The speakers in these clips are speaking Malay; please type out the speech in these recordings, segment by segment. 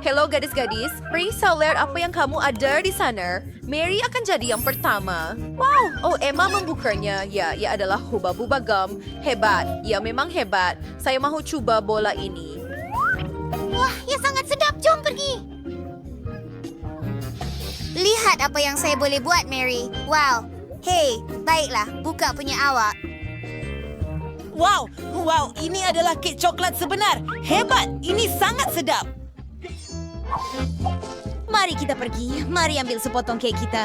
Hello gadis-gadis, risau lihat apa yang kamu ada di sana. Mary akan jadi yang pertama. Wow, oh Emma membukanya. Ya, ia adalah Hubba-Bubba Gum. Hebat, ia memang hebat. Saya mahu cuba bola ini. Wah, ya sangat sedap. Jom pergi. Lihat apa yang saya boleh buat, Mary. Wow. Hei, baiklah. Buka punya awak. Wow, ini adalah kek coklat sebenar. Hebat, ini sangat sedap. Mari kita pergi. Mari ambil sepotong kek kita.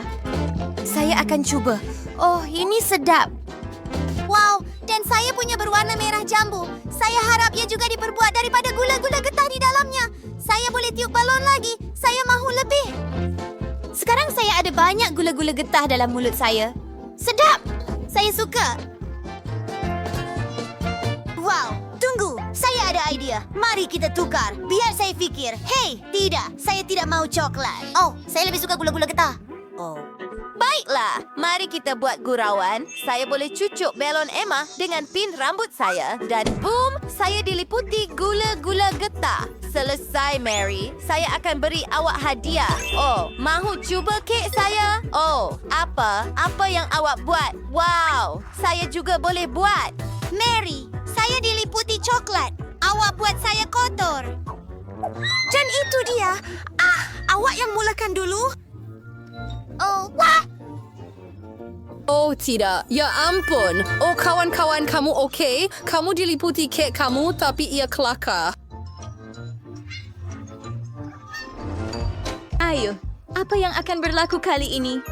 Saya akan cuba. Oh, ini sedap. Wow, dan saya punya berwarna merah jambu. Saya harap ia juga diperbuat daripada gula-gula getah di dalamnya. Saya boleh tiup balon lagi. Saya mahu lebih. Sekarang saya ada banyak gula-gula getah dalam mulut saya. Sedap! Saya suka. Wow, tunggu. Saya ada idea. Mari kita tukar. Biar saya fikir. Hei, tidak. Saya tidak mau coklat. Oh, saya lebih suka gula-gula getah. Oh. Baiklah, mari kita buat gurauan. Saya boleh cucuk belon Emma dengan pin rambut saya. Dan boom, saya diliputi gula-gula getah. Selesai, Mary. Saya akan beri awak hadiah. Oh, mahu cuba kek saya? Oh, apa? Apa yang awak buat? Wow, saya juga boleh buat. Mary, saya diliputi coklat. Awak buat saya kotor. Dan itu dia. Awak yang mulakan dulu. Oh, wah! Oh tidak, ya ampun. Oh kawan-kawan kamu okey? Kamu diliputi kek kamu tapi ia kelakar. Ayo, apa yang akan berlaku kali ini?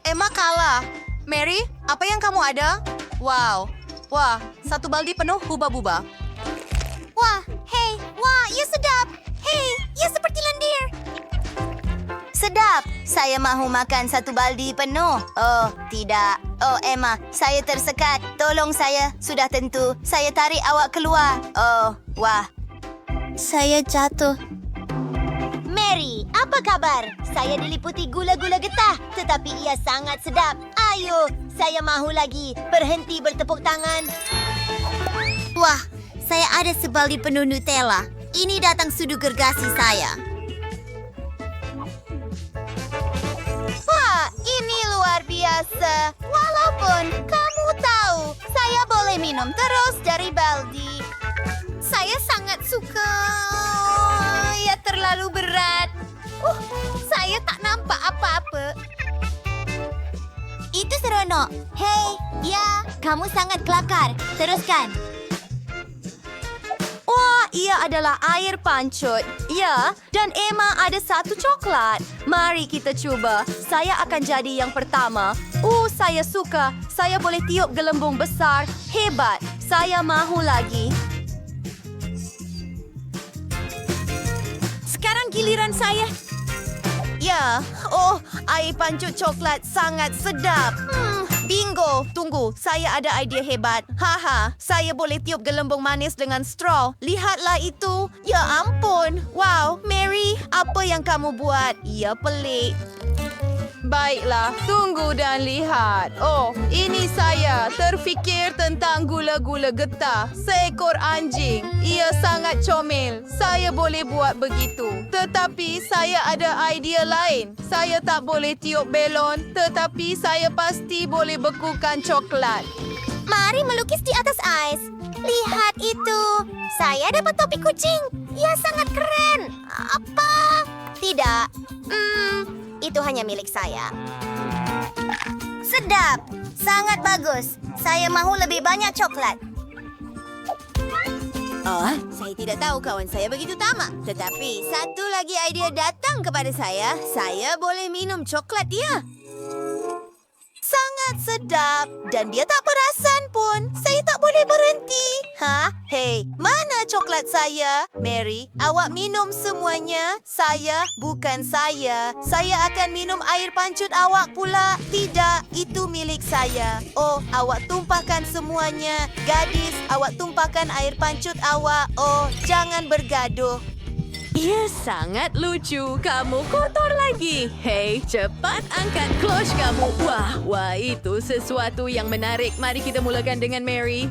Emma kalah. Mary, apa yang kamu ada? Wow. Wah, satu baldi penuh Hubba-Bubba. Wah, hei, wah, ia sedap. Hei, ia seperti lendir. Sedap. Saya mahu makan satu baldi penuh. Oh, tidak. Oh, Emma, saya tersekat. Tolong saya. Sudah tentu. Saya tarik awak keluar. Oh, wah. Saya jatuh. Mary, apa kabar? Saya diliputi gula-gula getah, tetapi ia sangat sedap. Ayo, saya mahu lagi. Berhenti bertepuk tangan. Wah, saya ada sebaldi penuh Nutella. Ini datang sudu gergasi saya. Wah, ini luar biasa. Walaupun kamu tahu, saya boleh minum terus dari baldi. Saya sangat suka. Ya terlalu berat. Saya tak nampak apa-apa. Itu seronok. Hei, ya, kamu sangat kelakar. Teruskan. Wah, ia adalah air pancut. Ya, dan Emma ada satu coklat. Mari kita cuba. Saya akan jadi yang pertama. Saya suka. Saya boleh tiup gelembung besar. Hebat. Saya mahu lagi. Sekarang giliran saya. Ya, air pancut coklat sangat sedap. Bingo! Tunggu, saya ada idea hebat. Haha, saya boleh tiup gelembung manis dengan straw. Lihatlah itu. Ya ampun. Wow, Mary, apa yang kamu buat? Ia pelik. Baiklah, tunggu dan lihat. Oh, ini saya terfikir tentang gula-gula getah. Seekor anjing. Ia sangat comel. Saya boleh buat begitu. Tetapi saya ada idea lain. Saya tak boleh tiup belon, tetapi saya pasti boleh bekukan coklat. Mari melukis di atas ais. Lihat itu. Saya dapat topi kucing. Ia sangat keren. Apa? Tidak. Itu hanya milik saya. Sedap. Sangat bagus. Saya mahu lebih banyak coklat. Oh, saya tidak tahu kawan saya begitu tamak. Tetapi satu lagi idea datang kepada saya. Saya boleh minum coklat dia. Sangat sedap. Dan dia tak perasan pun. Saya tak boleh berhenti. Hei, mana coklat saya? Mary, awak minum semuanya. Saya, bukan saya. Saya akan minum air pancut awak pula. Tidak, itu milik saya. Oh, awak tumpahkan semuanya. Gadis, awak tumpahkan air pancut awak. Oh, jangan bergaduh. Ia sangat lucu. Kamu kotor lagi. Hei, cepat angkat cloche kamu. Wah, itu sesuatu yang menarik. Mari kita mulakan dengan Mary.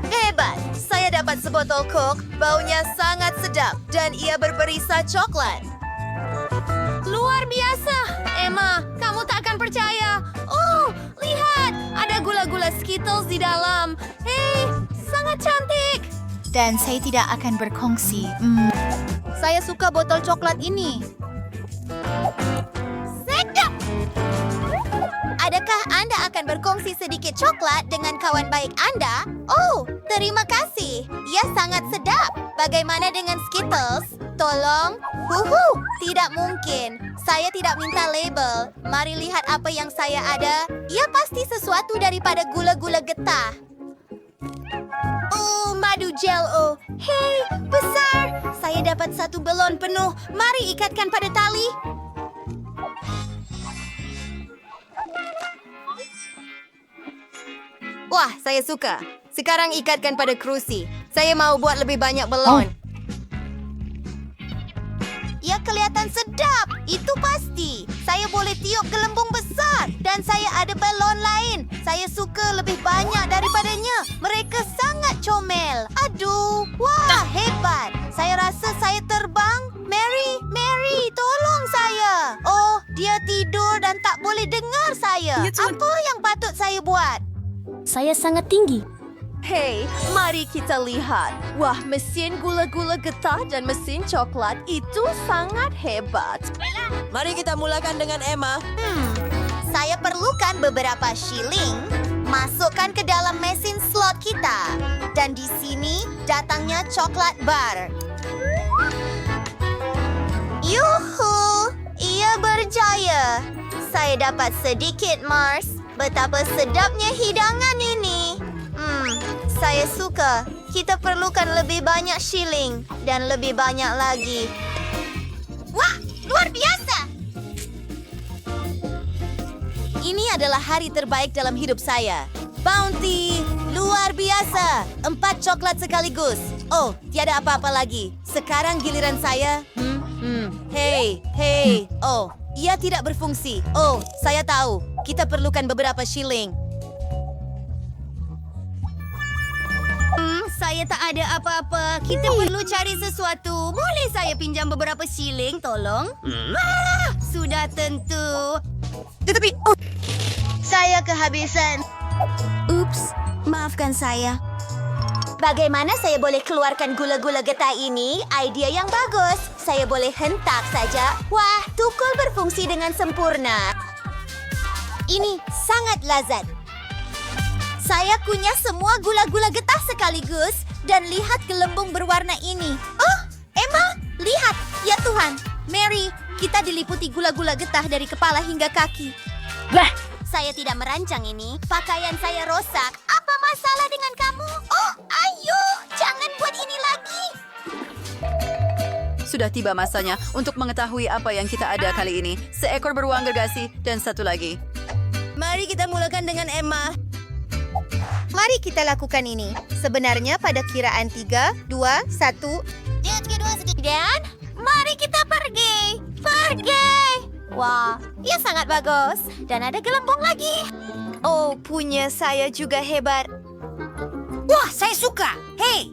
Hebat. Saya Saya dapat sebotol Coke. Baunya sangat sedap dan ia berperisa coklat. Luar biasa. Emma, kamu tak akan percaya. Oh, lihat. Ada gula-gula Skittles di dalam. Hei, sangat cantik. Dan saya tidak akan berkongsi. Saya suka botol coklat ini. Sedap! Adakah Anda akan berkongsi sedikit coklat dengan kawan baik Anda? Oh, terima kasih. Ia sangat sedap. Bagaimana dengan Skittles? Tolong. Tidak mungkin. Saya tidak minta label. Mari lihat apa yang saya ada. Ia pasti sesuatu daripada gula-gula getah. Oh, madu gel. Oh, hei, besar. Saya dapat satu belon penuh. Mari ikatkan pada tali. Wah, saya suka. Sekarang ikatkan pada kerusi. Saya mau buat lebih banyak belon. Ia kelihatan sedap. Itu pasti. Saya boleh tiup gelembung besar. Dan saya ada balon lain. Saya suka lebih banyak daripadanya. Mereka sangat comel. Aduh, wah, hebat. Saya rasa saya terbang. Mary, tolong saya. Oh, dia tidur dan tak boleh dengar saya. Apa yang patut saya buat? Saya sangat tinggi. Hei, mari kita lihat. Wah, mesin gula-gula getah dan mesin coklat itu sangat hebat. Mari kita mulakan dengan Emma. Saya perlukan beberapa shilling. Masukkan ke dalam mesin slot kita. Dan di sini datangnya coklat bar. Yuhu! Ia berjaya. Saya dapat sedikit Mars. Betapa sedapnya hidangan ini. Saya suka. Kita perlukan lebih banyak shilling. Dan lebih banyak lagi. Wah, luar biasa! Ini adalah hari terbaik dalam hidup saya. Bounty! Luar biasa! 4 coklat sekaligus. Oh, tiada apa-apa lagi. Sekarang giliran saya. Hei. Oh, ia tidak berfungsi. Oh, saya tahu. Kita perlukan beberapa shilling. Saya tak ada apa-apa. Kita perlu cari sesuatu. Boleh saya pinjam beberapa shilling, tolong? Sudah tentu. Tetapi, saya kehabisan. Ups, maafkan saya. Bagaimana saya boleh keluarkan gula-gula getah ini? Idea yang bagus. Saya boleh hentak saja. Wah, tukul berfungsi dengan sempurna. Ini sangat lazat. Saya kunyah semua gula-gula getah sekaligus dan lihat gelembung berwarna ini. Oh, Emma, lihat. Ya Tuhan. Mary, kita diliputi gula-gula getah dari kepala hingga kaki. Bah! Saya tidak merancang ini. Pakaian saya rosak. Apa masalah dengan kamu? Oh, ayo. Jangan buat ini lagi. Sudah tiba masanya untuk mengetahui apa yang kita ada kali ini. Seekor beruang gergasi dan satu lagi. Mari kita mulakan dengan Emma. Mari kita lakukan ini. Sebenarnya pada kiraan 3, 2, 1. Dan mari kita pergi. Wah, ia sangat bagus. Dan ada gelembung lagi. Oh, punya saya juga hebat. Wah, saya suka. Hei,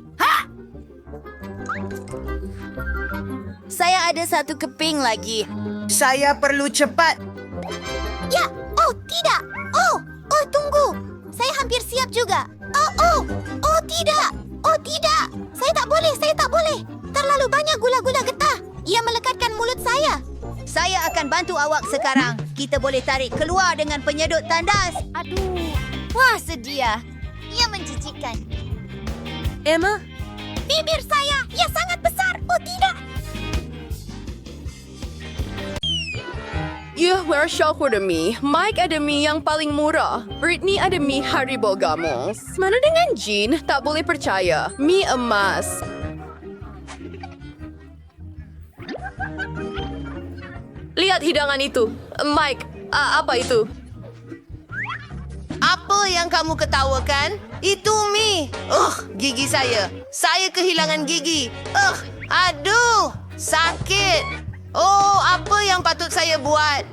Saya ada satu keping lagi. Saya perlu cepat. Ya, oh tidak. Oh, tunggu. Saya hampir siap juga. Oh tidak. Saya tak boleh. Terlalu banyak gula-gula getah. Ia melekatkan mulut saya. Saya akan bantu awak sekarang. Kita boleh tarik keluar dengan penyedut tandas. Aduh. Wah, sedia. Ia menjijikkan. Emma, Bibir saya, ia sangat besar. Oh tidak. wear shock ada mie. Mike ada mie yang paling murah. Britney ada mie Haribo Gamos. Mana dengan Jean? Tak boleh percaya. Mie emas. Lihat hidangan itu. Mike, apa itu? Apa yang kamu ketawakan? Itu mie. Gigi saya. Saya kehilangan gigi. Aduh, sakit. Oh, apa yang patut saya buat?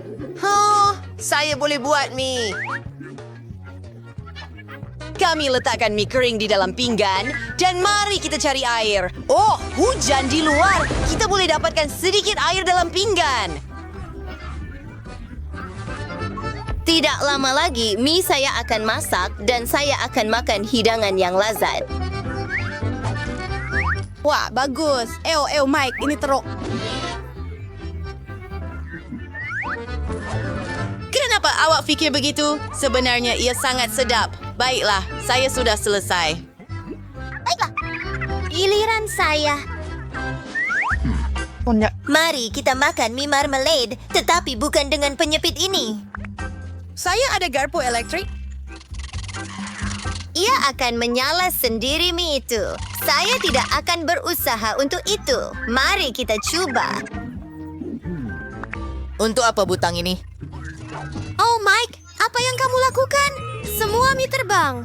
Saya boleh buat mie. kami letakkan mie kering di dalam pinggan dan mari kita cari air. Oh, hujan di luar. Kita boleh dapatkan sedikit air dalam pinggan. Tidak lama lagi, mie saya akan masak dan saya akan makan hidangan yang lazat. Wah, bagus. Mike, ini teruk. Kenapa awak fikir begitu? Sebenarnya ia sangat sedap. Baiklah, saya sudah selesai. Baiklah, giliran saya. Mari kita makan mie marmalade, tetapi bukan dengan penyepit ini. Saya ada garpu elektrik. Ia akan menyala sendiri mie itu. Saya tidak akan berusaha untuk itu. Mari kita coba. Untuk apa butang ini? Oh, Mike, apa yang kamu lakukan? Semua mie terbang.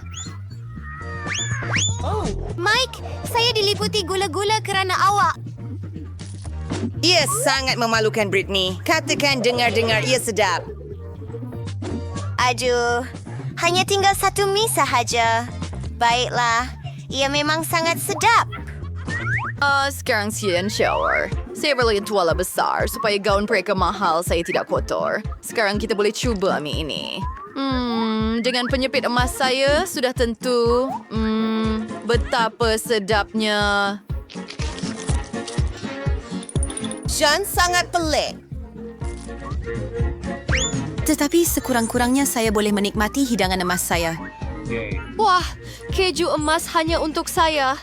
Mike, saya diliputi gula-gula kerana awak. Ia sangat memalukan, Britney. Katakan dengar-dengar ia sedap. Aduh, hanya tinggal satu mie sahaja. Baiklah, ia memang sangat sedap. Sekarang sian shower. Saya perlu tuala besar supaya gaun mereka mahal saya tidak kotor. Sekarang kita boleh cuba mie ini. Dengan penyepit emas saya sudah tentu. Betapa sedapnya. Sean sangat pelik. Tetapi sekurang-kurangnya saya boleh menikmati hidangan emas saya. Wah, keju emas hanya untuk saya.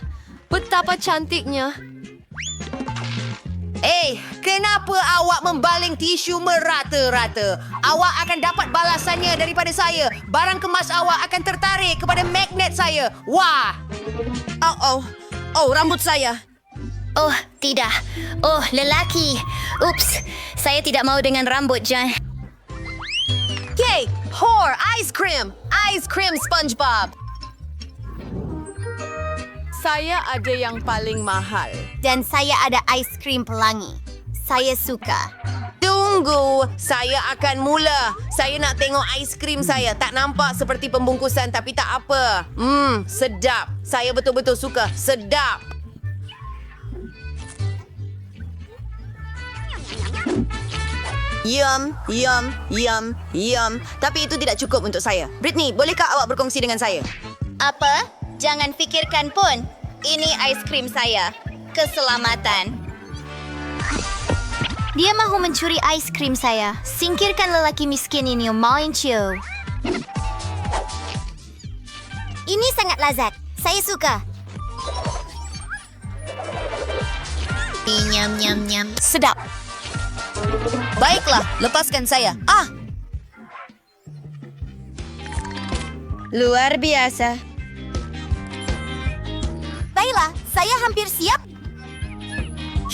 Betapa cantiknya. Kenapa awak membaling tisu merata-rata? Awak akan dapat balasannya daripada saya. Barang kemas awak akan tertarik kepada magnet saya. Wah! Oh, rambut saya. Oh, tidak. Oh, lelaki. Ups, saya tidak mau dengan rambut, Jan. Yay! Ice cream! Ice cream SpongeBob! Saya ada yang paling mahal. Dan saya ada ice cream pelangi. Saya suka. Tunggu, saya akan mula. Saya nak tengok ais krim saya. Tak nampak seperti pembungkusan tapi tak apa. Sedap. Saya betul-betul suka. Sedap. Yum, yum, yum, yum. Tapi itu tidak cukup untuk saya. Britney, bolehkah awak berkongsi dengan saya? Apa? Jangan fikirkan pun. Ini ice cream saya. Keselamatan. Dia mahu mencuri ice cream saya. Singkirkan lelaki miskin ini, Moincio. Ini sangat lazat. Saya suka. Nyam, nyam, nyam. Sedap. Baiklah, lepaskan saya. Luar biasa. Baiklah, saya hampir siap.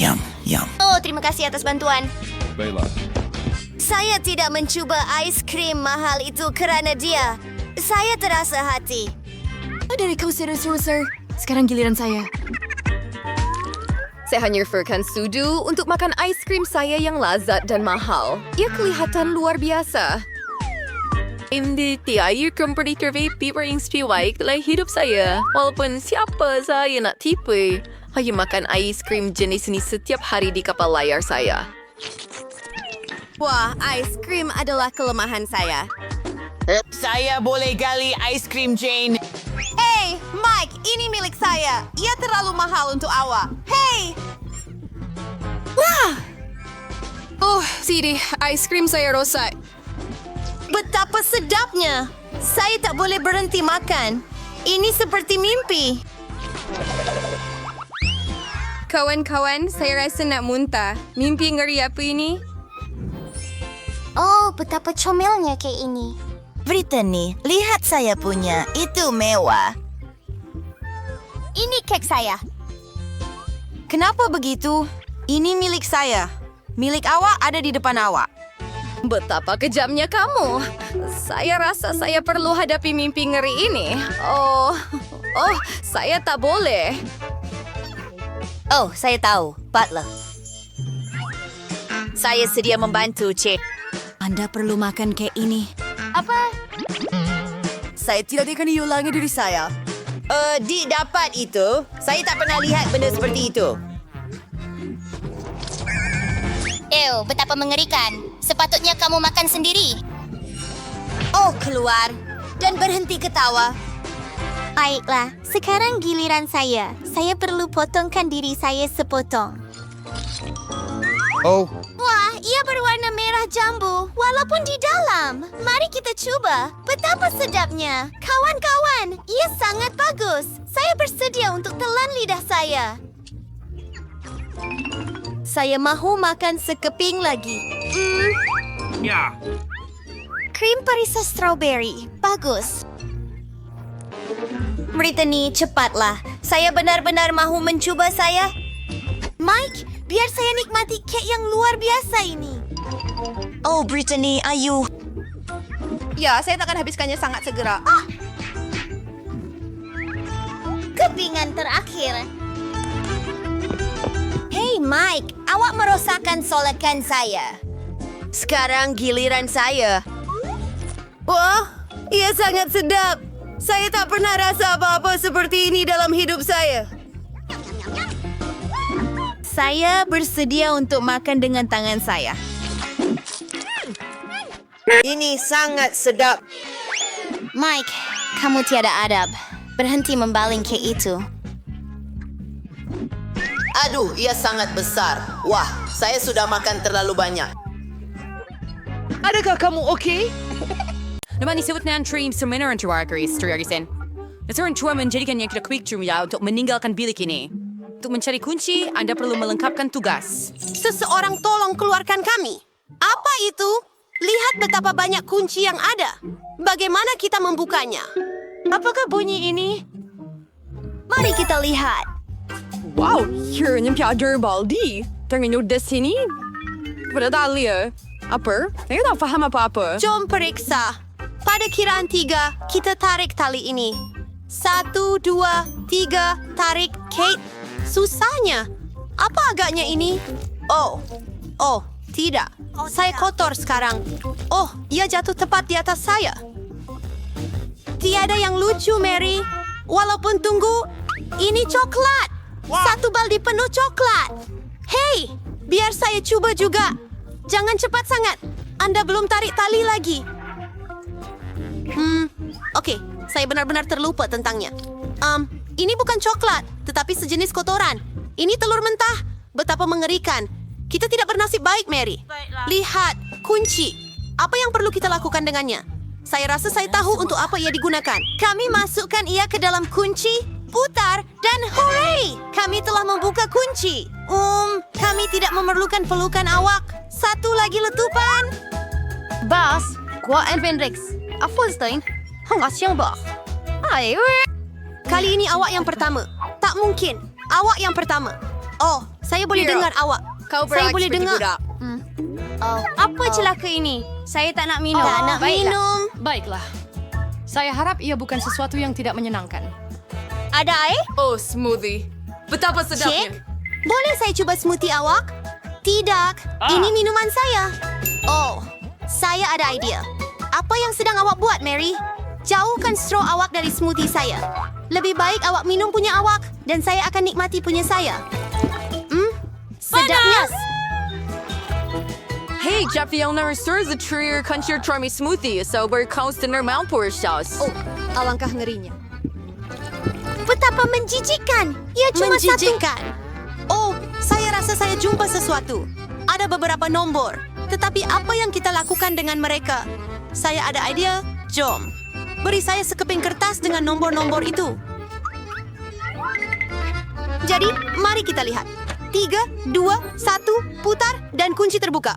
Yum, yum. Oh, terima kasih atas bantuan. Baiklah. Saya tidak mencuba ais krim mahal itu kerana dia. Saya terasa hati. Dari kau serius. Sekarang giliran saya. Saya hanya referkan sudu untuk makan ais krim saya yang lazat dan mahal. Ia kelihatan luar biasa. Hindi tiada company terbaik yang sebaik dalam hidup saya. Walaupun siapa saya nak tipu. Hanya makan ais krim jenis ini setiap hari di kapal layar saya. Wah, ais krim adalah kelemahan saya. Saya boleh gali ais krim, Jane. Hey, Mike, ini milik saya. Ia terlalu mahal untuk awak. Hey! Oh, Sidi, ais krim saya rosak. Betapa sedapnya. Saya tak boleh berhenti makan. Ini seperti mimpi. Kawan-kawan, saya rasa nak muntah. Mimpi ngeri apa ini? Oh, betapa comelnya kek ini. Brittany, lihat saya punya. Itu mewah. Ini kek saya. Kenapa begitu? Ini milik saya. Milik awak ada di depan awak. Betapa kejamnya kamu. Saya rasa saya perlu hadapi mimpi ngeri ini. Oh, saya tak boleh. Oh, saya tahu. Butler. Saya sedia membantu, Cik. Anda perlu makan kek ini. Apa? saya tidak akan diulangi dari saya. Dik dapat itu. Saya tak pernah lihat benda seperti itu. Ew, betapa mengerikan. Sepatutnya kamu makan sendiri. Oh, keluar. Dan berhenti ketawa. Baiklah, sekarang giliran saya. Saya perlu potongkan diri saya sepotong. Oh, Wah, ia berwarna merah jambu, walaupun di dalam. Mari kita coba. Betapa sedapnya. Kawan-kawan, ia sangat bagus. Saya bersedia untuk telan lidah saya. Saya mahu makan sekeping lagi. Krim perisa strawberry. Bagus. Brittany, cepatlah. Saya benar-benar mahu mencuba saya. Mike, biar saya nikmati kek yang luar biasa ini. Oh, Brittany, ayo. Ya, saya takkan habiskannya sangat segera. Kepingan terakhir. Hey Mike, awak merosakkan solekan saya. Sekarang giliran saya. Wah, ia sangat sedap. Saya tak pernah rasa apa-apa seperti ini dalam hidup saya. Saya bersedia untuk makan dengan tangan saya. Ini sangat sedap. Mike, kamu tiada adab. Berhenti membaling kek itu. Aduh, ia sangat besar. Wah, saya sudah makan terlalu banyak. Adakah kamu okey? Naman disebut na ang train sa minor antiwakaris, Triarisen. Nasaran chua menjadikan yang kita quick ya untuk meninggalkan bilik ini. Untuk mencari kunci, Anda perlu melengkapkan tugas. Seseorang tolong keluarkan kami. Apa itu? Lihat betapa banyak kunci yang ada. Bagaimana kita membukanya? Apakah bunyi ini? Mari kita lihat. Wow, yun yung powder baldi. Tingnan nyo di sini. Padadali Apa? Saya tak faham apa-apa. Jom periksa. Pada kiraan 3, kita tarik tali ini. 1, 2, 3, tarik. Kate, susahnya. Apa agaknya ini? Oh, tidak. Saya kotor sekarang. Oh, ia jatuh tepat di atas saya. Tiada yang lucu, Mary. Walaupun tunggu, ini coklat. 1 baldi penuh coklat. Hei, biar saya coba juga. Jangan cepat sangat. Anda belum tarik tali lagi. Okey, saya benar-benar terlupa tentangnya. Ini bukan coklat, tetapi sejenis kotoran. Ini telur mentah. Betapa mengerikan. Kita tidak bernasib baik, Mary. Lihat, kunci. Apa yang perlu kita lakukan dengannya? Saya rasa saya tahu untuk apa ia digunakan. Kami masukkan ia ke dalam kunci, putar, dan hooray! Kami telah membuka kunci. Kami tidak memerlukan pelukan awak. 1 lagi letupan. Bas, gua en Vendrix. Afulstein. Asyang bah. Kali ini awak yang pertama. Tak mungkin. Awak yang pertama. Oh, saya boleh Hero, dengar awak. Kau Saya berak boleh seperti dengar. budak. Apa celaka ini? Saya tak nak minum. Tak nak minum. Baiklah. Saya harap ia bukan sesuatu yang tidak menyenangkan. Ada air? Oh, smoothie. Betapa Cik, sedapnya. boleh saya cuba smoothie awak? Tidak. Ini minuman saya. Oh, saya ada idea. Apa yang sedang awak buat, Mary? Jauhkan straw awak dari smoothie saya. Lebih baik awak minum punya awak dan saya akan nikmati punya saya. Sedapnya. Hey, Jeff Fiona restores the Trier Country Charmy Smoothie, so we're constantly mount for sauce. Oh, alangkah ngerinya. Betapa menjijikkan. Ia cuma Menjijikkan. Oh, saya rasa saya jumpa sesuatu. Ada beberapa nombor. Tetapi apa yang kita lakukan dengan mereka? Saya ada idea. Jom. Beri saya sekeping kertas dengan nombor-nombor itu. Jadi, mari kita lihat. 3, 2, 1, putar, dan kunci terbuka.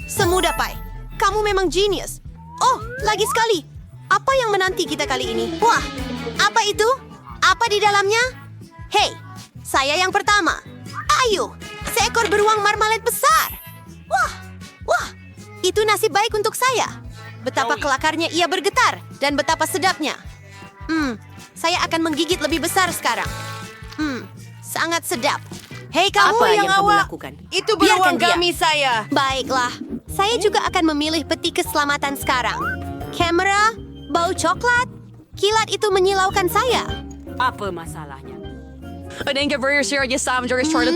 Semudah pai. Kamu memang genius. Oh, lagi sekali. Apa yang menanti kita kali ini? Wah, apa itu? Apa di dalamnya? Hei, saya yang pertama. Ayo, seekor beruang marmalet besar. Wah, itu nasib baik untuk saya. Betapa kelakarnya ia bergetar dan betapa sedapnya. Saya akan menggigit lebih besar sekarang. Sangat sedap. Hei kamu Apa yang kamu awak. lakukan? Itu beruang kami saya. Baiklah, saya juga akan memilih peti keselamatan sekarang. Kamera, bau coklat, Kilat itu menyilaukan saya. Apa masalahnya? Ada yang share aja sama juga short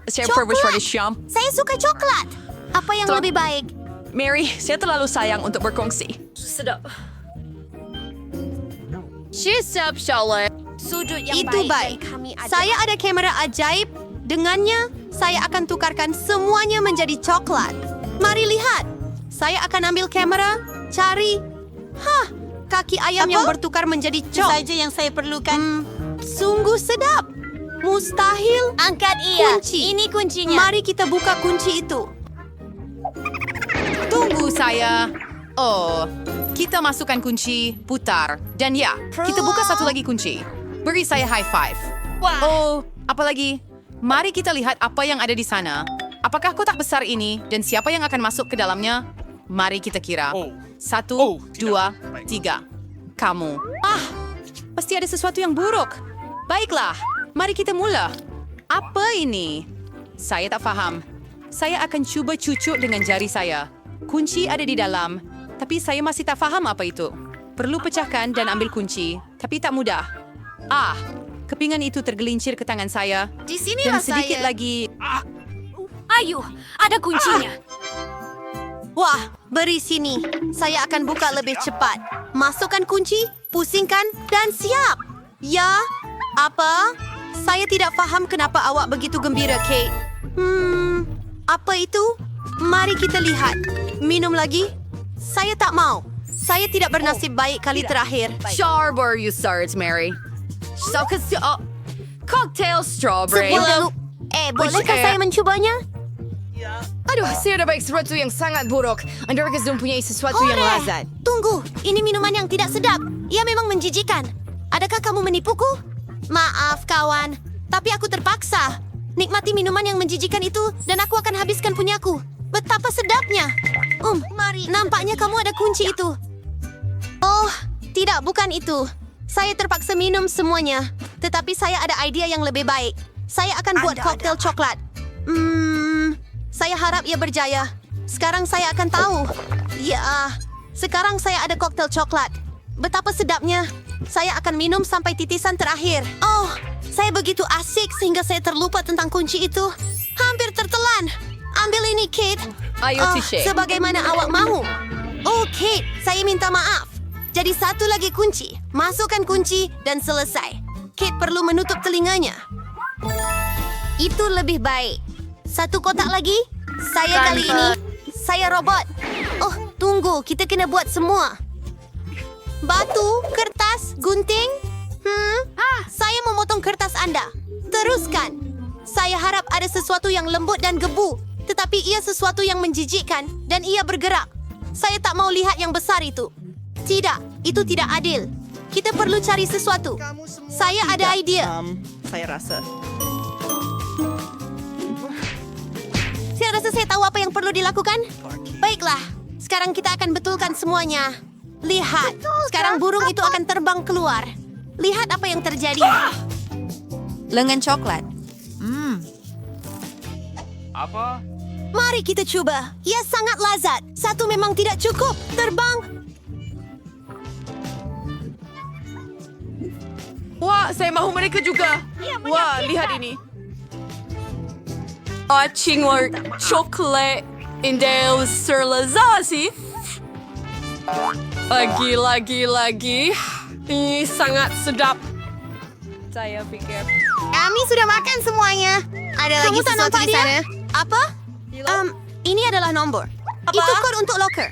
share Coklat. Syam. Saya suka coklat. Apa yang lebih baik? Mary, saya terlalu sayang untuk berkongsi. Sedap. Sedap, Charlotte. Sudut yang Itu baik. Saya ada kamera ajaib. Dengannya, saya akan tukarkan semuanya menjadi coklat. Mari lihat. Saya akan ambil kamera, cari. Kaki ayam yang bertukar menjadi Saja yang saya perlukan. Sungguh sedap. Mustahil. Angkat ia. Kunci. Ini kuncinya. Mari kita buka kunci itu. Tunggu saya. Oh, kita masukkan kunci, putar. Dan ya, kita buka satu lagi kunci. Beri saya high five. Oh, apalagi? Mari kita lihat apa yang ada di sana. Apakah kotak besar ini dan siapa yang akan masuk ke dalamnya? Mari kita kira. 1, 2, 3. Kamu. Pasti ada sesuatu yang buruk. Baiklah, mari kita mula. Apa ini? Saya tak faham. Saya akan cuba cucuk dengan jari saya. Kunci ada di dalam, tapi saya masih tak faham apa itu. Perlu pecahkan dan ambil kunci, tapi tak mudah. Kepingan itu tergelincir ke tangan saya. Di sinilah Dan sedikit saya. lagi. Ayo, ada kuncinya. Wah, beri sini. Saya akan buka lebih cepat. Masukkan kunci, pusingkan, dan siap. Ya, apa? Saya tidak paham kenapa awak begitu gembira, Kate. Apa itu? Mari kita lihat. Minum lagi? Saya tak mau. Saya tidak bernasib baik kali terakhir. Charbor you starts, Mary. Cocktail strawberry. Bolehkah saya mencobanya? Aduh, saya ada baik sesuatu yang sangat buruk. Anda harus mempunyai sesuatu yang lazat. Tunggu, ini minuman yang tidak sedap. Ia memang menjijikan. Adakah kamu menipuku? Maaf, kawan. Tapi aku terpaksa. Nikmati minuman yang menjijikan itu dan aku akan habiskan punyaku. Betapa sedapnya. Nampaknya kamu ada kunci itu. Oh, tidak, bukan itu. Saya terpaksa minum semuanya. Tetapi saya ada ide yang lebih baik. Saya akan buat koktail coklat. Saya harap ia berjaya. Sekarang saya akan tahu. Ya, sekarang saya ada koktail coklat. Betapa sedapnya. Saya akan minum sampai titisan terakhir. Oh, saya begitu asik sehingga saya terlupa tentang kunci itu. Hampir tertelan. Ambil ini, Kate. Ayo, Tisha. Sebagaimana awak mahu. Oh, Kate, saya minta maaf. Jadi satu lagi kunci. Masukkan kunci dan selesai. Kate perlu menutup telinganya. Itu lebih baik. Satu kotak lagi. Saya kali ini. Saya robot. Oh, tunggu. Kita kena buat semua. Batu, kertas, gunting. Saya memotong kertas Anda. Teruskan. Saya harap ada sesuatu yang lembut dan gebu. Tetapi ia sesuatu yang menjijikkan dan ia bergerak. Saya tak mau lihat yang besar itu. Tidak, itu tidak adil. Kita perlu cari sesuatu. Saya ada idea. Saya rasa. Saya rasa saya tahu apa yang perlu dilakukan. Baiklah, sekarang kita akan betulkan semuanya. Lihat, sekarang burung itu akan terbang keluar. Lihat apa yang terjadi. Lengan coklat. Apa? Mari kita coba. Ia sangat lazat. Satu memang tidak cukup. Terbang. Wah, saya mahu mereka juga. Wah, lihat ini. Cingor coklat indel serlazasi. Lagi. Ini sangat sedap. Saya pikir. Kami sudah makan semuanya. Ada lagi sesuatu di sana. Apa? Ini adalah nomor. Itu kod untuk locker.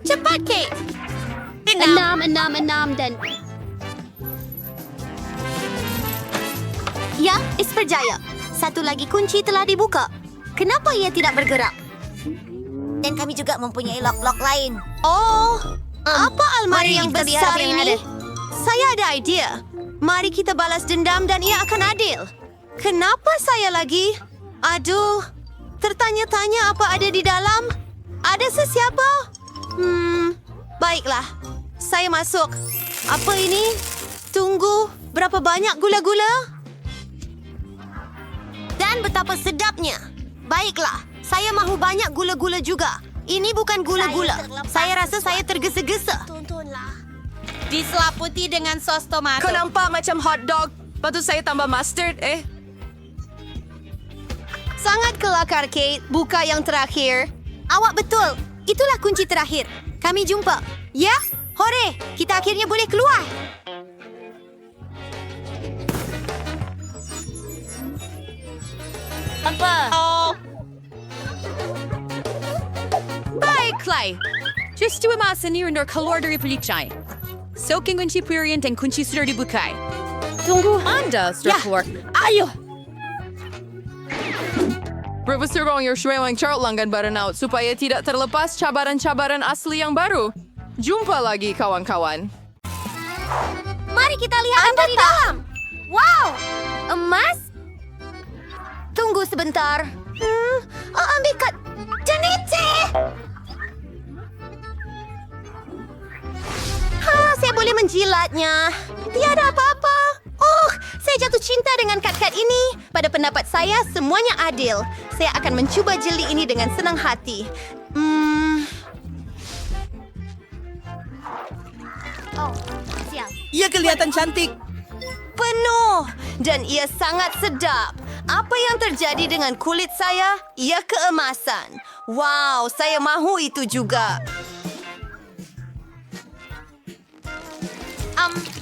Cepat, Kate. 6 dan... Ya, berjaya. Satu lagi kunci telah dibuka. Kenapa ia tidak bergerak? Dan kami juga mempunyai lock-lock lain. Oh, apa almari mari yang kita lihat besar apa yang ini? ada. Saya ada idea. Mari kita balas dendam dan ia akan adil. Kenapa saya lagi? Aduh, tertanya-tanya apa ada di dalam? Ada sesiapa? Baiklah. Saya masuk. Apa ini? Tunggu, berapa banyak gula-gula? Dan betapa sedapnya. Baiklah, saya mahu banyak gula-gula juga. Ini bukan gula-gula. Saya rasa saya tergesa-gesa. Tontonlah. Diselaputi dengan sos tomato. Kau nampak macam hot dog? Patut saya tambah mustard, Sangat kelakar, Kate. Buka yang terakhir. Awak betul. Itulah kunci terakhir. Kami jumpa. Ya? Hore! Kita akhirnya boleh keluar. Baiklah. Just dua masa ni untuk keluar dari pelicai. Soaking kunci pilihan dan kunci sudah dibuka. Tunggu. Anda sudah keluar. Ayo! Profesor Rong yang sesuai Charles langgan burnout supaya tidak terlepas cabaran-cabaran asli yang baru. Jumpa lagi kawan-kawan. Mari kita lihat apa di dalam. Wow! Emas? Tunggu sebentar. Ambil kat Janete! Saya boleh menjilatnya. Tiada apa-apa. Oh, saya jatuh cinta dengan kat-kat ini. Pada pendapat saya, semuanya adil. Saya akan mencuba jeli ini dengan senang hati. Oh, sial. Ia kelihatan cantik. Penuh dan ia sangat sedap. Apa yang terjadi dengan kulit saya? Ia keemasan. Wow, saya mahu itu juga.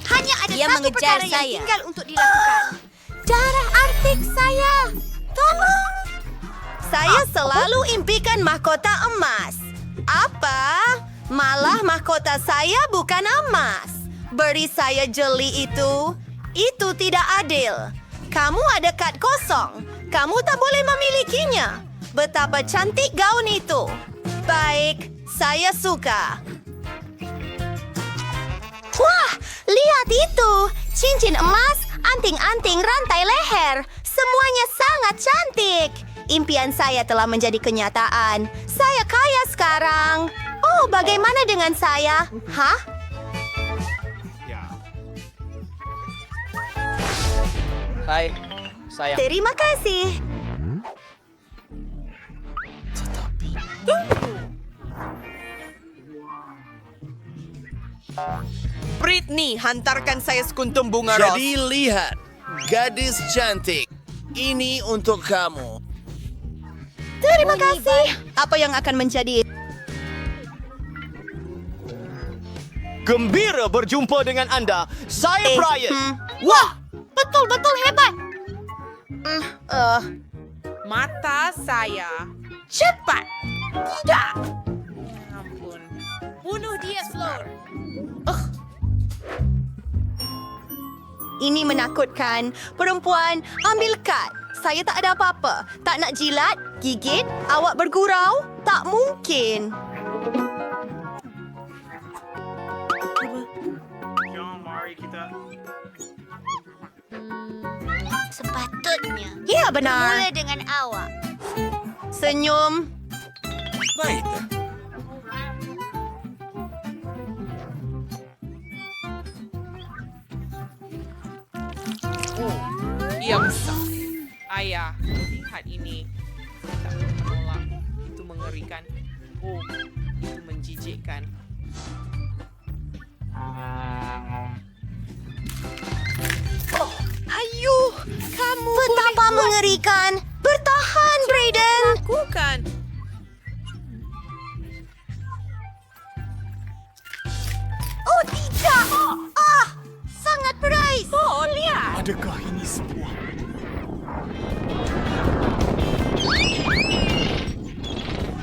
Hanya ada Dia satu mengejar perkara saya. yang tinggal untuk dilakukan. Darah Arctic saya. Tolong. Saya selalu impikan mahkota emas. Apa? Malah mahkota saya bukan emas. Beri saya jeli itu. Itu tidak adil. Kamu ada kad kosong. Kamu tak boleh memilikinya. Betapa cantik gaun itu. Baik, saya suka. Wah, lihat itu. Cincin emas, anting-anting, rantai leher. Semuanya sangat cantik. Impian saya telah menjadi kenyataan. Saya kaya sekarang. Oh, bagaimana dengan saya? Hah? Hai, sayang. Terima kasih. Britney, hantarkan saya sekuntum bunga ros. Jadi lihat, gadis cantik. Ini untuk kamu. Terima kasih. Apa yang akan menjadi? Gembira berjumpa dengan Anda. Saya Brian. Wah, Betul-betul hebat. Mata saya. Cepat. Tidak. Ampun. Bunuh dia, Floor. Ini menakutkan. Perempuan, ambil kad. Saya tak ada apa-apa. Tak nak jilat, gigit, awak bergurau. Tak mungkin. Sepatutnya. Ya, benar. Mula dengan awak. Senyum. Baik. Ia besar. Ayah, lihat ini. Tak menolak. Itu mengerikan. Oh, itu menjijikkan. Ayo, kamu betapa mengerikan. Bertahan, Brayden. Lakukan. Oh, tidak. Sangat berais. Oh, lihat. Adakah ini sebuah...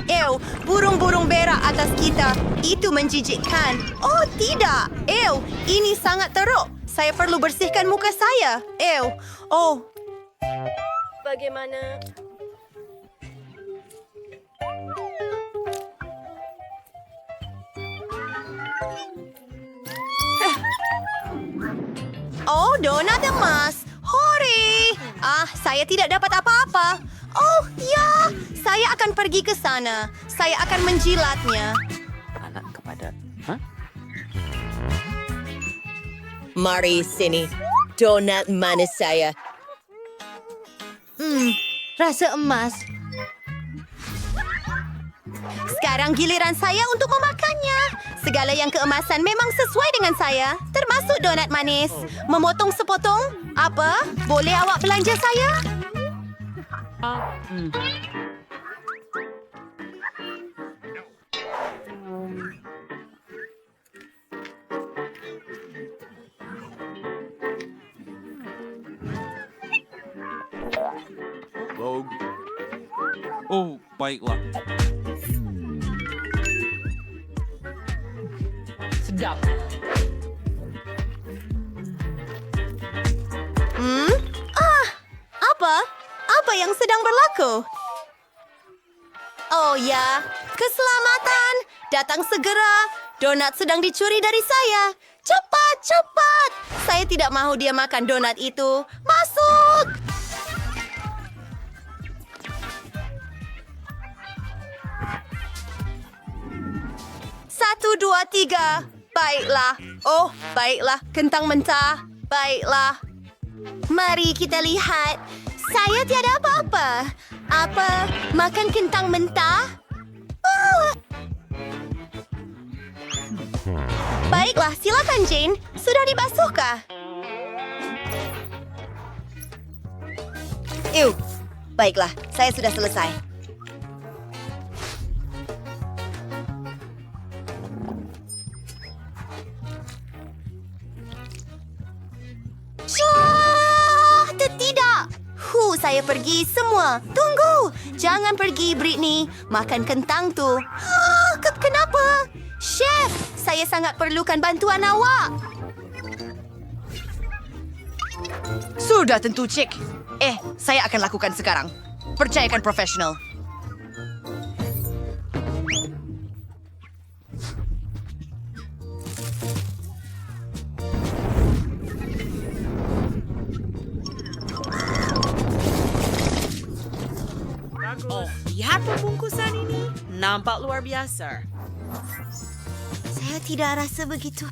Ew, burung-burung berak atas kita. Itu menjijikkan. Oh, tidak. Ew, ini sangat teruk. Saya perlu bersihkan muka saya. Ew. Oh. Bagaimana? Oh, donat emas. Hore! Saya tidak dapat apa-apa. Oh, ya. Saya akan pergi ke sana. Saya akan menjilatnya. Anak kepada... Mari sini. Donat manis saya. Rasa emas. Sekarang giliran saya untuk memakannya. Segala yang keemasan memang sesuai dengan saya, termasuk donat manis. Memotong sepotong? Apa? Boleh awak belanja saya? Oh, baiklah. Sedap. Apa? Apa yang sedang berlaku? Oh ya, keselamatan! Datang segera! Donat sedang dicuri dari saya! Cepat, cepat! Saya tidak mahu dia makan donat itu. Masuk! Satu, dua, tiga. Baiklah. Oh, baiklah. Kentang mentah. Baiklah. Mari kita lihat. Saya tiada apa-apa. Apa? Makan kentang mentah? Baiklah, silakan Jane. Sudah dibasuhkah? Baiklah, saya sudah selesai. Tidak! Saya pergi semua. Tunggu! Jangan pergi, Britney. Makan kentang tu. Kenapa? Chef, saya sangat perlukan bantuan awak. Sudah tentu, Cik. Saya akan lakukan sekarang. Percayakan profesional. Oh, lihat pembungkusan ini. Nampak luar biasa. Saya tidak rasa begitu.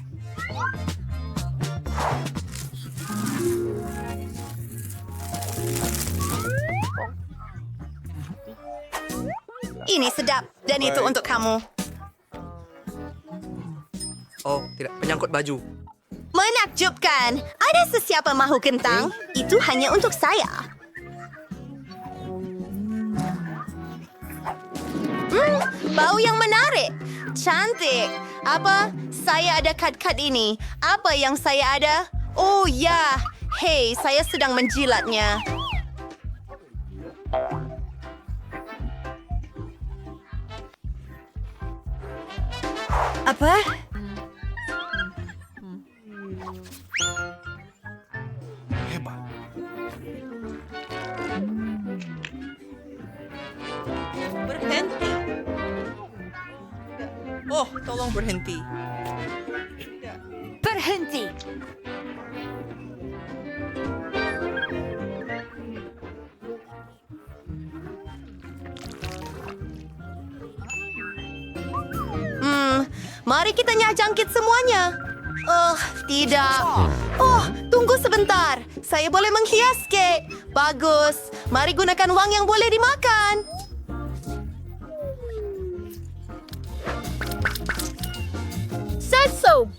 Ini sedap dan itu untuk kamu. Oh, tidak. Penyangkut baju. Menakjubkan. Ada sesiapa mahu kentang? Itu hanya untuk saya. Bau yang menarik. Cantik. Apa? Saya ada kad-kad ini. Apa yang saya ada? Oh ya. Hei, saya sedang menjilatnya. Apa? Hebat. Berhenti. Oh, tolong berhenti. Berhenti. Mari kita jangkit semuanya. Oh, tidak. Oh, tunggu sebentar. Saya boleh menghias kek. Bagus. Mari gunakan wang yang boleh dimakan. So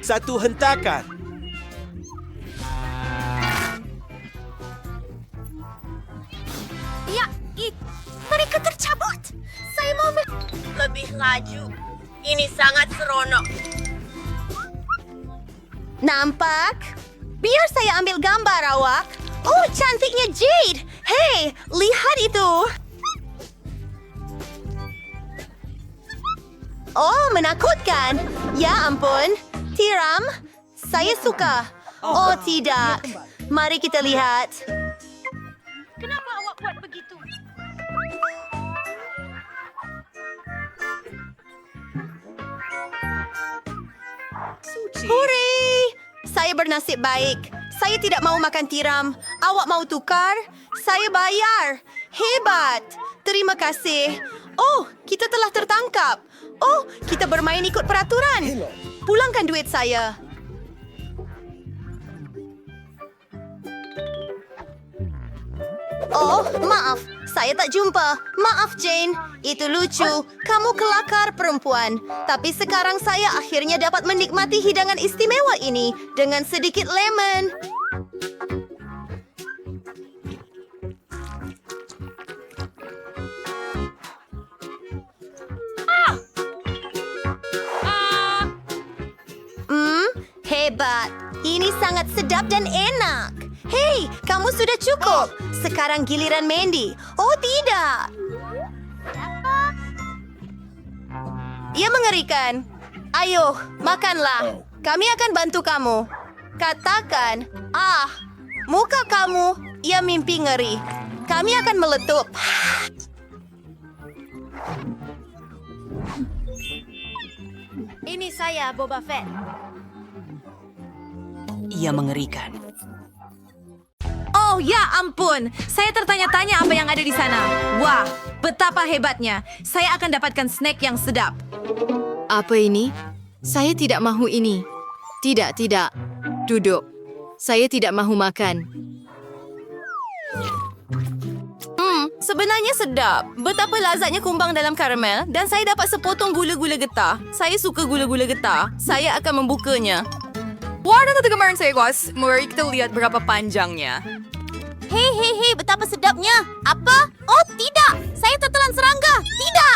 Satu hentakan. Ya, mereka tercabut. Saya mau lebih laju. Ini sangat seronok. Nampak? Biar saya ambil gambar awak. Oh, cantiknya Jade. Hei, lihat itu. Oh, menakutkan. Ya ampun. Tiram, saya suka. Oh, tidak. Mari kita lihat. kenapa awak buat begitu? Hore! Saya bernasib baik. Saya tidak mau makan tiram. Awak mau tukar? Saya bayar. Hebat. Terima kasih. Oh, kita telah tertangkap. Oh, kita bermain ikut peraturan. Pulangkan duit saya. Oh, maaf. Saya tak jumpa. Maaf, Jane. Itu lucu. Kamu kelakar, perempuan. Tapi sekarang saya akhirnya dapat menikmati hidangan istimewa ini dengan sedikit lemon. Hebat. Ini sangat sedap dan enak. Hei, kamu sudah cukup. Sekarang giliran Mandy. Oh, tidak. Ia mengerikan. Ayo, makanlah. Kami akan bantu kamu. Katakan, muka kamu. Ia mimpi ngeri. Kami akan meletup. Ini saya, Boba Fett. Ia mengerikan. Oh, ya ampun. Saya tertanya-tanya apa yang ada di sana. Wah, betapa hebatnya. Saya akan dapatkan snack yang sedap. Apa ini? Saya tidak mahu ini. Tidak. Duduk. Saya tidak mahu makan. Sebenarnya sedap. Betapa lazatnya kumbang dalam karamel dan saya dapat sepotong gula-gula getah. Saya suka gula-gula getah. Saya akan membukanya. Wah, ada kegemaran saya, guys. Mari kita lihat berapa panjangnya. Hei, betapa sedapnya. Apa? Oh, tidak. Saya tertelan serangga. Tidak.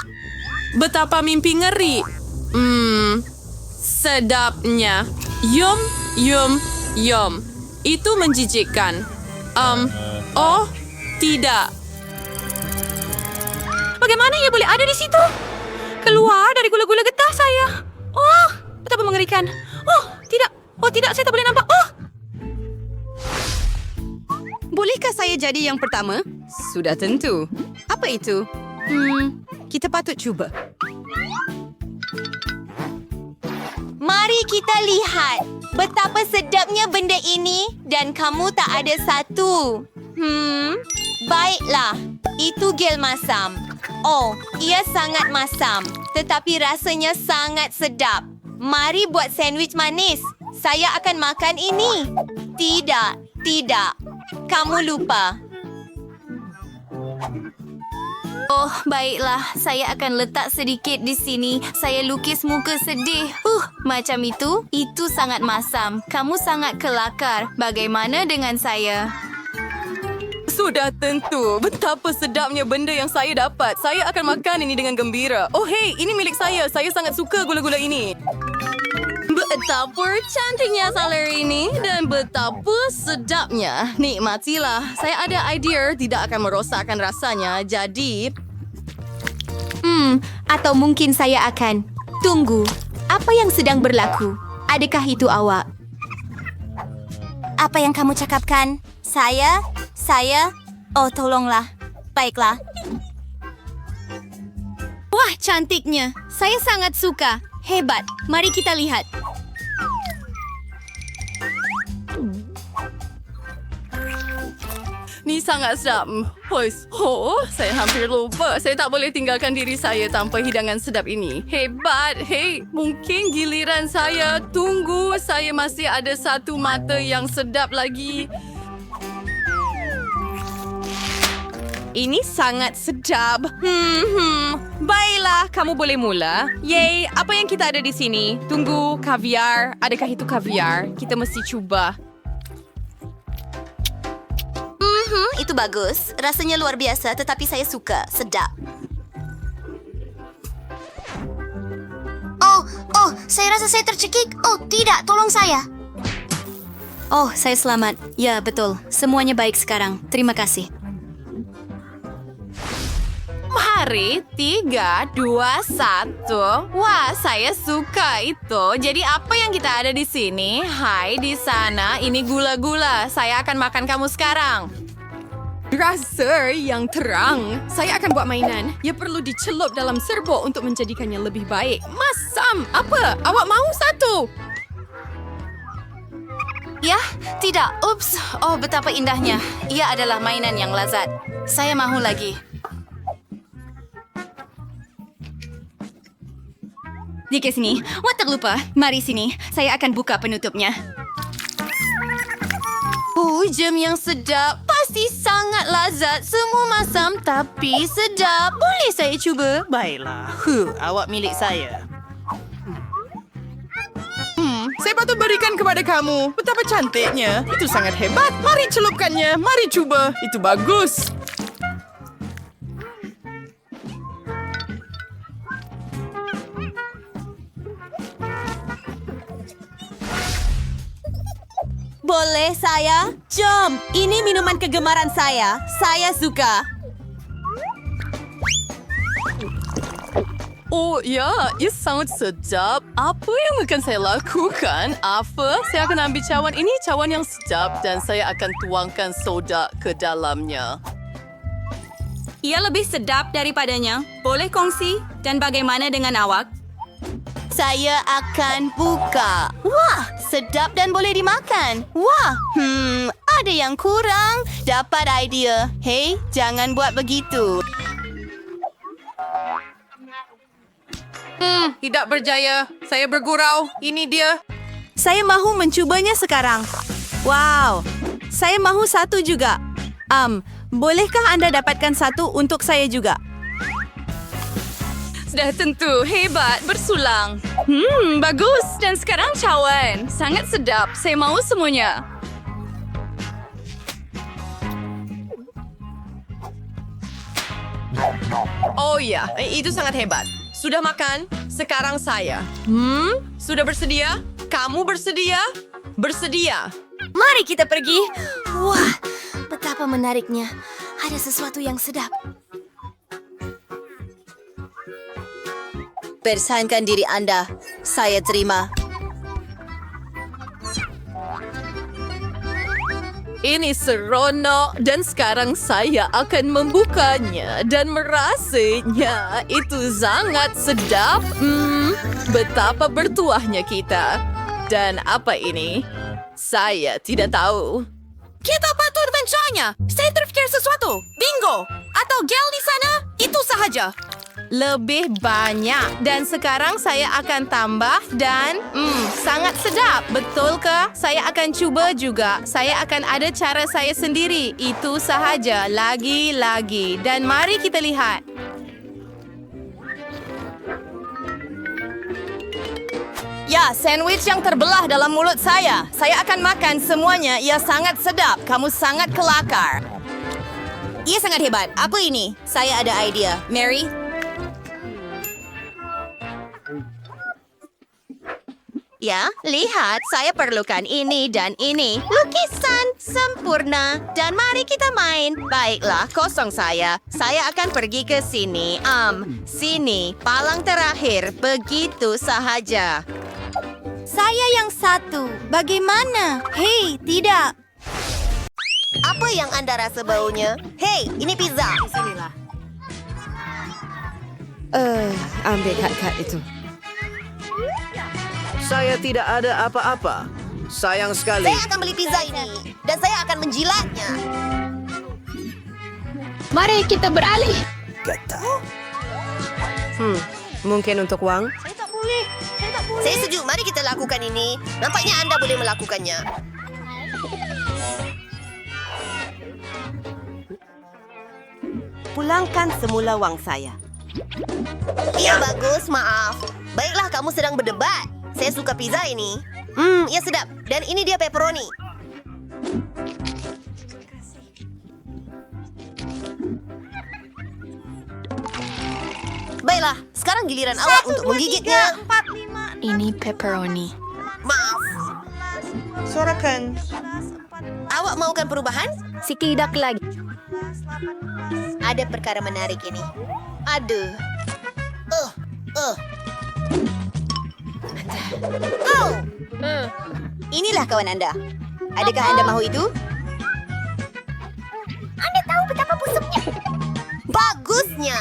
Betapa mimpi ngeri. Sedapnya. Yum. Itu menjijikkan. Oh, tidak. Bagaimana ia boleh ada di situ? Keluar dari gula-gula getah saya. Oh, betapa mengerikan. Oh, tidak, saya tak boleh nampak. Oh! Bolehkah saya jadi yang pertama? Sudah tentu. Apa itu? Kita patut cuba. Mari kita lihat betapa sedapnya benda ini dan kamu tak ada satu. Baiklah, itu gel masam. Oh, ia sangat masam, tetapi rasanya sangat sedap. Mari buat sandwich manis. Saya akan makan ini. Tidak. Kamu lupa. Oh, baiklah. Saya akan letak sedikit di sini. Saya lukis muka sedih. Macam itu? Itu sangat masam. Kamu sangat kelakar. Bagaimana dengan saya? Sudah tentu. Betapa sedapnya benda yang saya dapat. Saya akan makan ini dengan gembira. Oh, hei, ini milik saya. Saya sangat suka gula-gula ini. Betapa cantiknya salary ini dan betapa sedapnya. Nikmatilah. Saya ada idea tidak akan merosakkan rasanya. Jadi... Atau mungkin saya akan... Tunggu. Apa yang sedang berlaku? Adakah itu awak? Apa yang kamu cakapkan? Saya? Oh, tolonglah. Baiklah. Wah, cantiknya. Saya sangat suka. Hebat. Mari kita lihat. Ni sangat sedap. Saya hampir lupa. Saya tak boleh tinggalkan diri saya tanpa hidangan sedap ini. Hebat. Hei, mungkin giliran saya. Tunggu, saya masih ada satu mata yang sedap lagi. Ini sangat sedap. Baiklah, kamu boleh mula. Yeay, apa yang kita ada di sini? Tunggu, kaviar. Adakah itu kaviar? Kita mesti cuba. Itu bagus. Rasanya luar biasa, tetapi saya suka. Sedap. Oh, saya rasa saya tercekik. Oh, tidak, tolong saya. Oh, saya selamat. Ya, betul. Semuanya baik sekarang. Terima kasih. Mari, 3, 2, 1. Wah, saya suka itu. Jadi apa yang kita ada di sini? Hai, di sana. Ini gula-gula. Saya akan makan kamu sekarang. Rasa yang terang. Saya akan buat mainan. Ia perlu dicelup dalam serbuk untuk menjadikannya lebih baik. Masam! Apa? Awak mahu satu? Ya, tidak. Ups. Oh, betapa indahnya. Ia adalah mainan yang lazat. Saya mahu lagi. Di sini. Wah, terlupa. Mari sini. Saya akan buka penutupnya. Jam yang sedap. Pasti sangat lazat. Semua masam tapi sedap. Boleh saya cuba? Baiklah. Awak milik saya. Saya patut berikan kepada kamu. Betapa cantiknya. Itu sangat hebat. Mari celupkannya. Mari cuba. Itu bagus. Boleh saya? Jom, ini minuman kegemaran saya. Saya suka. Oh ya, ia sangat sedap. Apa yang akan saya lakukan? Saya akan ambil cawan ini, cawan yang sedap, dan saya akan tuangkan soda ke dalamnya. Ia lebih sedap daripadanya. Boleh kongsi? Dan bagaimana dengan awak? Saya akan buka. Wah, sedap dan boleh dimakan. Wah, ada yang kurang. Dapat idea. Hei, jangan buat begitu. Tidak berjaya. Saya bergurau. Ini dia. Saya mahu mencubanya sekarang. Wow, saya mahu satu juga. Bolehkah anda dapatkan satu untuk saya juga? Sudah tentu. Hebat. Bersulang. Bagus. Dan sekarang cawan. Sangat sedap. Saya mahu semuanya. Oh ya, itu sangat hebat. Sudah makan? Sekarang saya. Sudah bersedia? Kamu bersedia? Bersedia. Mari kita pergi. Wah, betapa menariknya. Ada sesuatu yang sedap. Persahankan diri Anda. Saya terima. Ini seronok dan sekarang saya akan membukanya dan merasanya. Itu sangat sedap. Betapa bertuahnya kita. Dan apa ini? Saya tidak tahu. Kita patut mencobanya. Saya terfikir sesuatu. Bingo. Atau gel di sana. Itu sahaja. Lebih banyak. Dan sekarang saya akan tambah dan sangat sedap. Betulkah? Saya akan cuba juga. Saya akan ada cara saya sendiri. Itu sahaja. Lagi-lagi. Dan mari kita lihat. Ya, sandwich yang terbelah dalam mulut saya. Saya akan makan semuanya. Ia sangat sedap. Kamu sangat kelakar. Ia sangat hebat. Apa ini? Saya ada idea. Mary? Ya, lihat. Saya perlukan ini dan ini. Lukisan sempurna. Dan mari kita main. Baiklah, kosong saya. Saya akan pergi ke sini. Sini. Palang terakhir. Begitu sahaja. Saya yang satu. Bagaimana? Hei, tidak. Apa yang anda rasa baunya? Hei, ini pizza. Di sinilah. Ambil kad-kad itu. Saya tidak ada apa-apa. Sayang sekali. Saya akan beli pizza ini. Dan saya akan menjilatnya. Mari kita beralih. Mungkin untuk uang? Saya setuju. Mari kita lakukan ini. Nampaknya anda boleh melakukannya. Pulangkan semula wang saya. Iya, bagus. Maaf. Baiklah, kamu sedang berdebat. Saya suka pizza ini. Ia sedap. Dan ini dia pepperoni. Baiklah, sekarang giliran awak untuk menggigitnya. Ini pepperoni. Maaf. Sorakan. Awak maukan perubahan? Sekidak lagi. Ada perkara menarik ini. Aduh. Inilah kawan anda. Adakah anda mahu itu? Anda tahu betapa busuknya. Bagusnya.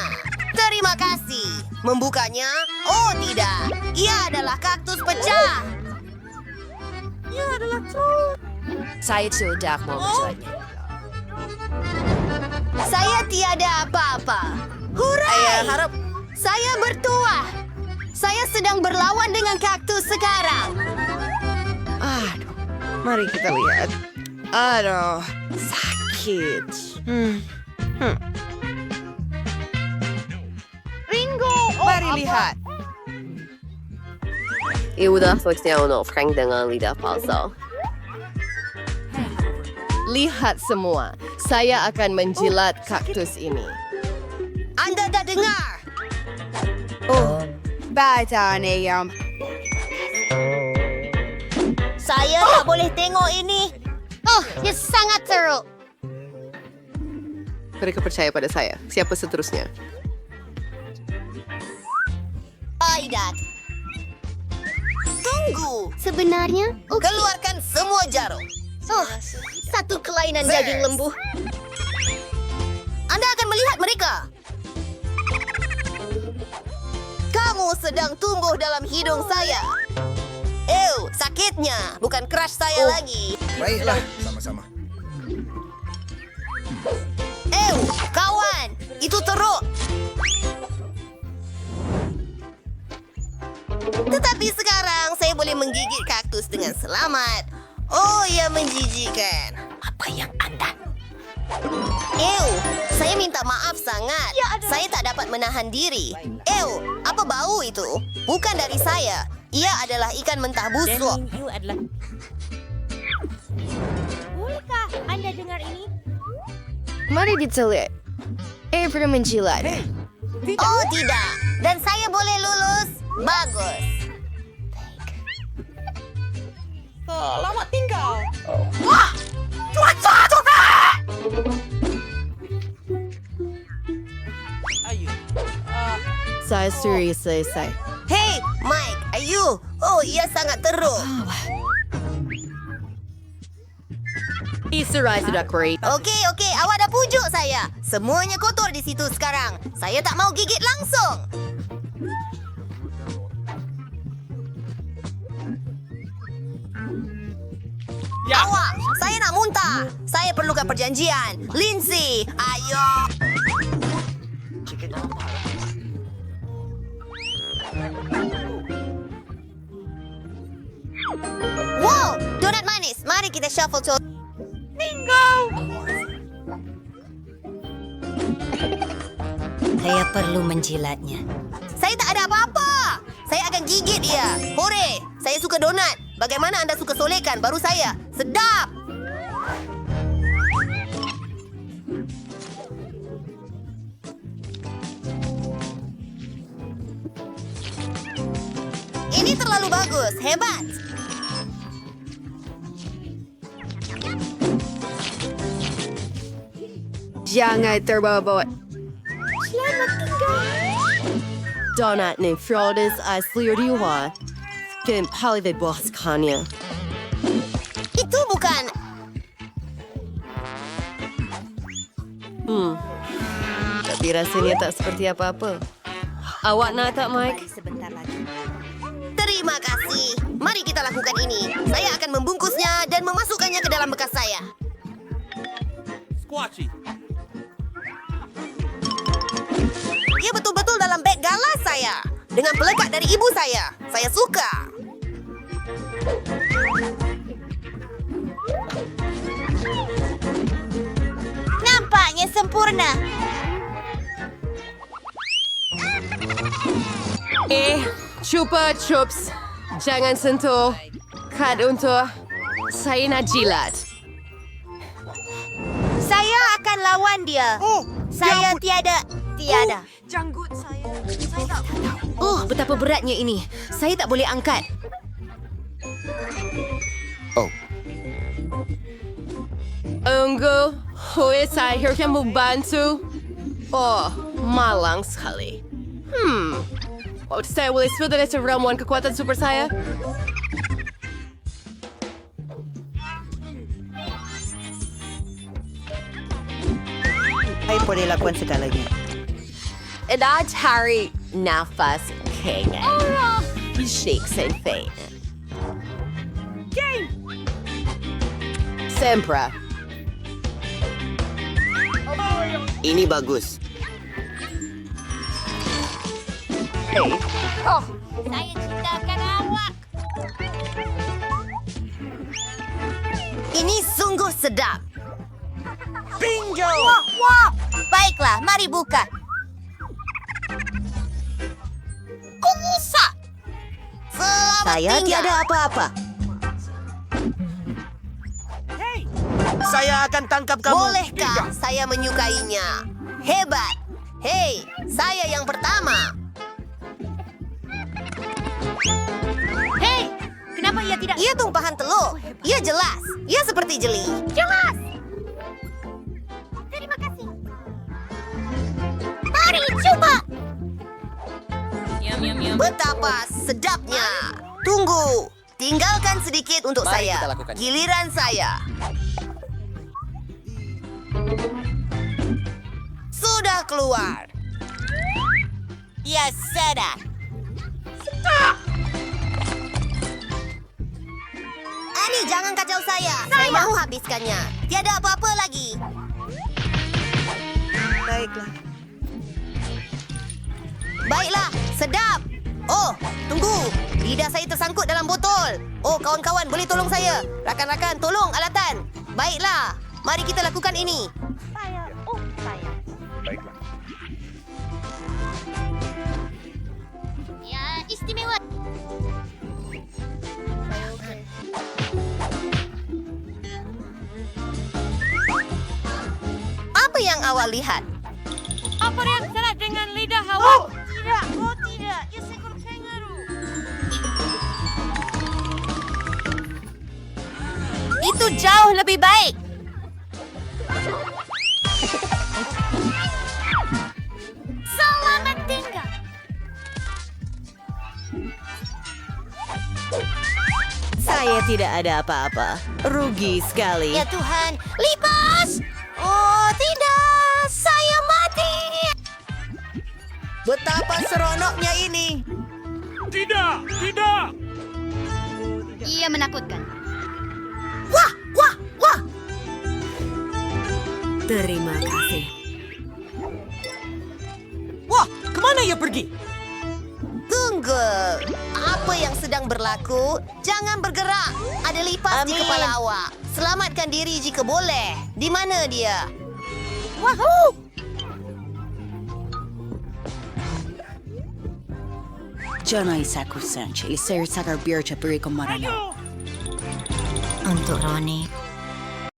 Terima kasih. Membukanya? Oh tidak. Ia adalah kaktus pecah. Saya sudah mau mencoba. Saya tiada apa-apa. Hurai! Saya bertuah. Saya sedang berlawan dengan kaktus sekarang. Aduh, mari kita lihat. Aduh, sakit. Ringo, mari lihat. Iudah Feliciano Frank dengan lidah palsu. Lihat semua, saya akan menjilat kaktus ini. Anda dah dengar? Saya tak boleh tengok ini. Oh, ia sangat teruk. Mereka percaya pada saya. Siapa seterusnya? Aidat. Tunggu. Sebenarnya, Keluarkan semua jarum. Oh, satu kelainan daging lembu. Anda akan melihat mereka. Kamu sedang tumbuh dalam hidung saya. Ew, sakitnya. Bukan crush saya lagi. Baiklah, sama-sama. Ew, kawan. Itu teruk. Tetapi sekarang saya boleh menggigit kaktus dengan selamat. Oh, ia menjijikan. Apa yang Anda? Ew, saya minta maaf sangat. Saya tak dapat menahan diri. Ew, apa bau itu? Bukan dari saya. Ia adalah ikan mentah busuk. bolehkah Anda dengar ini? Mari ditelit. Pernah menjilat. Oh, tidak. Dan saya boleh lulus. Bagus. Selamat tinggal. Saya serius selesai. Hey, Mike, Ayu. Oh, ia sangat teruk. Isurai sudah kering. Okey, awak dah pujuk saya. Semuanya kotor di situ sekarang. Saya tak mau gigit langsung. Awak, saya nak muntah. Saya perlukan perjanjian. Lindsay, ayo. Wow, donat manis. Mari kita shuffle to... Saya perlu menjilatnya. Saya tak ada apa-apa. Saya akan gigit dia. Hore, saya suka donat. Bagaimana anda suka solekan? Baru saya. Sedap. Ini terlalu bagus. Hebat. Jangan terbawa-bawa. Donat ni Frodes asli riwa. Dan Hollywood boskannya. Itu bukan... Tapi rasanya tak seperti apa-apa. Awak nak tak, Mike? Terima kasih. Mari kita lakukan ini. Saya akan membungkusnya dan memasukkannya ke dalam bekas saya. Squatchy. Ia betul-betul dalam beg galas saya. Dengan pelekat dari ibu saya. Saya suka. Nampaknya sempurna. Chupa chups. Jangan sentuh. Kad untuk saya nak jilat. Saya akan lawan dia. Saya tiada. Janggut saya. Betapa beratnya ini. Saya tak boleh angkat. Tunggu. Saya akan membantu. Malang sekali. Saya boleh spill dari ramuan kekuatan super saya? Saya boleh lakukan segalanya. Dah cari nafas keinginan. Shake and faint. Sempra. Ini bagus. Saya cintakan awak. Ini sungguh sedap. Bingo! Wah, baiklah, mari buka. Kugusa. Selamat Saya tinggal. tiada apa-apa. Saya akan tangkap kamu. Bolehkah saya menyukainya? Hebat. Hei, saya yang pertama. Hei, kenapa ia tidak... Ia tumpahan telur. Ia jelas. Ia seperti jeli. Jelas. Terima kasih. Mari coba. Betapa sedapnya. Tunggu. Tinggalkan sedikit untuk Mari saya. kita lakukan. Giliran saya. Sudah keluar. Ya, sudah. Ani, jangan kacau saya. Saya mahu habiskannya. Tiada apa-apa lagi. Baiklah. Baiklah, sedap. Oh, tunggu. Lidah saya tersangkut dalam botol. Oh, kawan-kawan, boleh tolong saya? Rakan-rakan, tolong alatan. Baiklah, mari kita lakukan ini. Ya, istimewa. Apa yang awak lihat? Apa yang salah dengan lidah Hawa? Tidak, oh tidak. Ia seekor kangaroo. Itu jauh lebih baik. Selamat tinggal. Saya tidak ada apa-apa. Rugi sekali. Ya Tuhan, lipas! Oh tidak, saya mati. Betapa seronoknya ini. Ia menakutkan. Terima kasih. Wah, kemana ia pergi? Tunggu, apa yang sedang berlaku? Jangan bergerak. Ada lipas di kepala awak. Selamatkan diri jika boleh. Di mana dia? Wahoo! Jangan isaku sanche, iser sakar biar capuri kemarano. Untuk Roni,